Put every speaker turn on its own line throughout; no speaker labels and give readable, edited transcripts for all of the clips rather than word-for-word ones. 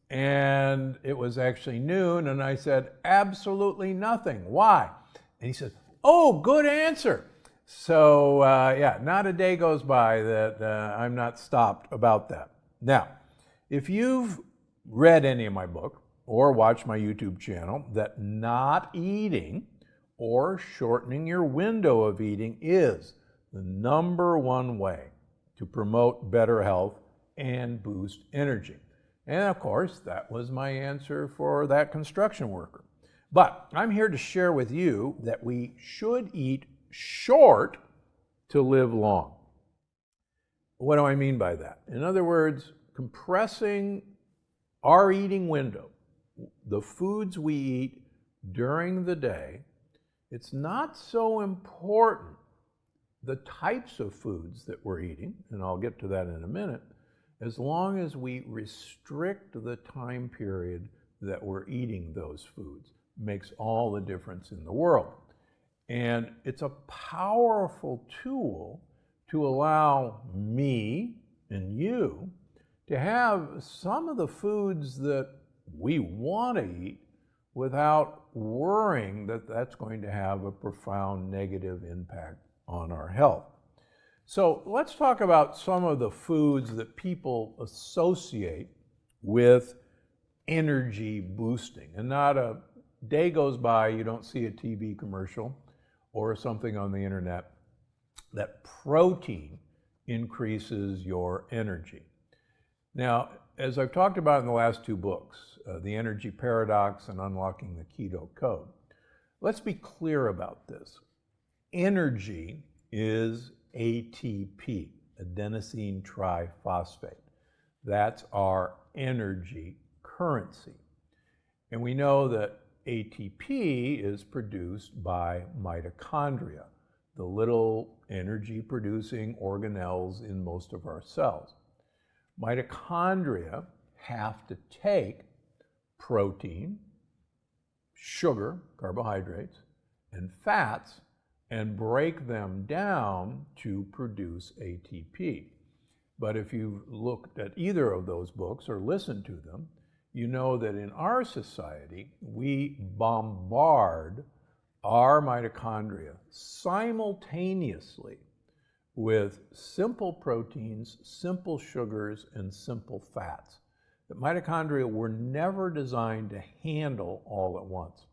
And it was actually noon, and I said, absolutely nothing. Why? And he said, oh, good answer. So yeah, not a day goes by that I'm not stopped about that. Now, if you've read any of my book or watched my YouTube channel, that not eating or shortening your window of eating is the #1 way to promote better health and boost energy. And of course, that was my answer for that construction worker. But I'm here to share with you that we should eat short to live long. What do I mean by that? In other words, compressing our eating window, the foods we eat during the day, it's not so important the types of foods that we're eating, and I'll get to that in a minute, as long as we restrict the time period that we're eating those foods. Makes all the difference in the world. And it's a powerful tool to allow me and you to have some of the foods that we want to eat without worrying that that's going to have a profound negative impact on our health. So let's talk about some of the foods that people associate with energy boosting. And not a day goes by you don't see a TV commercial or something on the internet that protein increases your energy. Now, as I've talked about in the last 2 books, The Energy Paradox and Unlocking the Keto Code, let's be clear about this. Energy is ATP, adenosine triphosphate. That's our energy currency. And we know that ATP is produced by mitochondria, the little energy-producing organelles in most of our cells. Mitochondria have to take protein, sugar, carbohydrates, and fats and break them down to produce ATP. But if you've looked at either of those books or listened to them, you know that in our society, we bombard our mitochondria simultaneously with simple proteins, simple sugars, and simple fats. The mitochondria were never designed to handle all at once.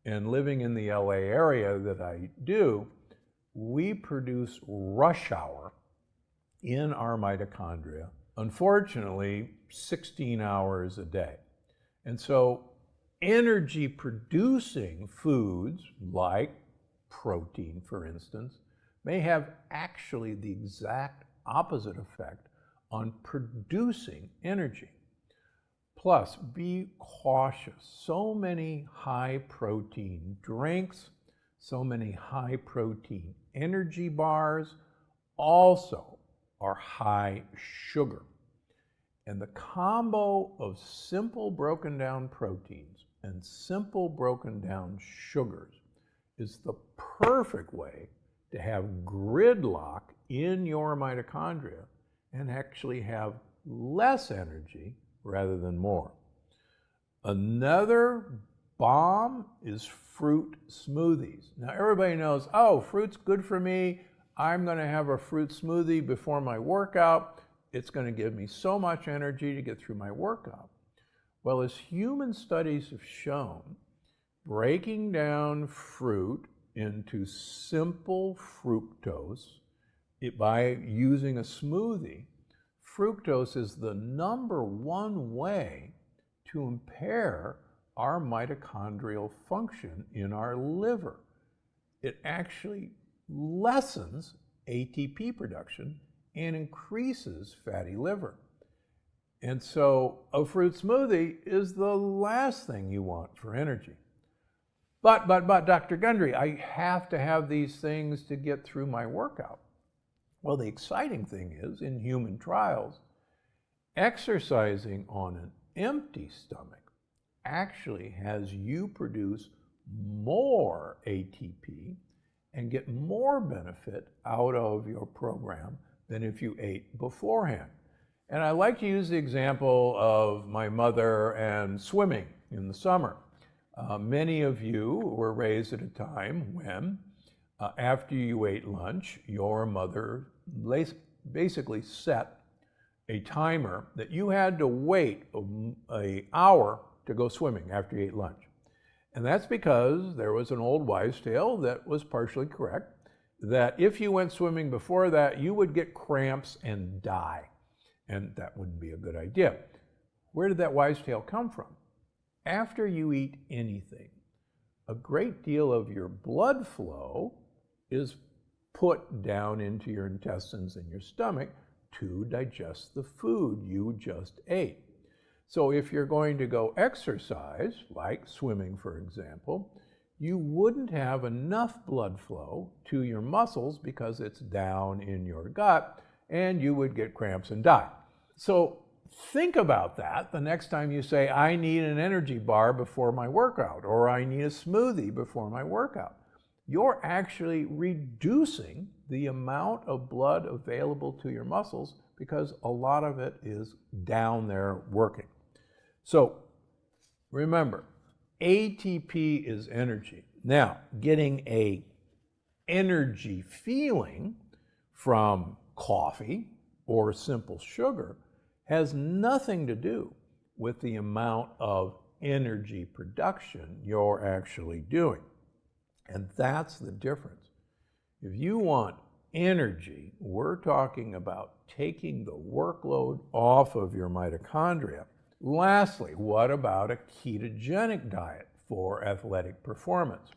And living in the LA area that I do, we produce rush hour in our mitochondria, unfortunately, 16 hours a day. And so energy producing foods like protein, for instance, may have actually the exact opposite effect on producing energy. Plus, be cautious. So many high protein drinks, so many high protein energy bars also are high sugar. And the combo of simple broken down proteins and simple broken down sugars is the perfect way to have gridlock in your mitochondria and actually have less energy rather than more. Another bomb is fruit smoothies. Now everybody knows, oh, fruit's good for me. I'm going to have a fruit smoothie before my workout. It's going to give me so much energy to get through my workout. Well, as human studies have shown, breaking down fruit into simple fructose by using a smoothie, fructose is the #1 way to impair our mitochondrial function in our liver. It actually lessens ATP production and increases fatty liver. And so a fruit smoothie is the last thing you want for energy. But Dr. Gundry, I have to have these things to get through my workout. Well, the exciting thing is, in human trials, exercising on an empty stomach actually has you produce more ATP and get more benefit out of your program than if you ate beforehand. And I like to use the example of my mother and swimming in the summer. Many of you were raised at a time when, after you ate lunch, your mother basically set a timer that you had to wait an hour to go swimming after you ate lunch. And that's because there was an old wives' tale that was partially correct, that if you went swimming before that, you would get cramps and die. And that wouldn't be a good idea. Where did that wives' tale come from? After you eat anything, a great deal of your blood flow is put down into your intestines and your stomach to digest the food you just ate. So if you're going to go exercise, like swimming for example, you wouldn't have enough blood flow to your muscles because it's down in your gut, and you would get cramps and die. So think about that the next time you say, I need an energy bar before my workout, or I need a smoothie before my workout. You're actually reducing the amount of blood available to your muscles because a lot of it is down there working. So remember, ATP is energy. Now, getting an energy feeling from coffee or simple sugar has nothing to do with the amount of energy production you're actually doing. And that's the difference. If you want energy, we're talking about taking the workload off of your mitochondria. Lastly, what about a ketogenic diet for athletic performance?